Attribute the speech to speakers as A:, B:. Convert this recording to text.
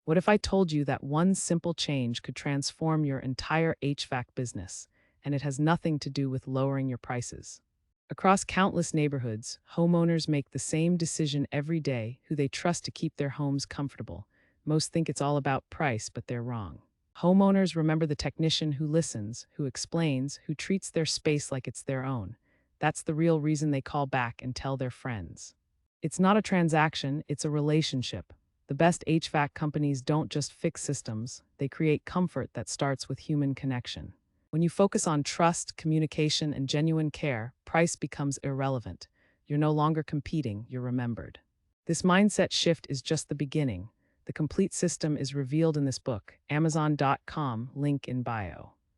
A: What if I told you that one simple change could transform your entire HVAC business, and it has nothing to do with lowering your prices? Across countless neighborhoods, homeowners make the same decision every day who they trust to keep their homes comfortable. Most think it's all about price, but they're wrong. Homeowners remember the technician who listens, who explains, who treats their space like it's their own. That's the real reason they call back and tell their friends. It's not a transaction, it's a relationship. The best HVAC companies don't just fix systems, they create comfort that starts with human connection. When you focus on trust, communication, and genuine care, price becomes irrelevant. You're no longer competing, you're remembered. This mindset shift is just the beginning. The complete system is revealed in this book, Amazon.com, link in bio.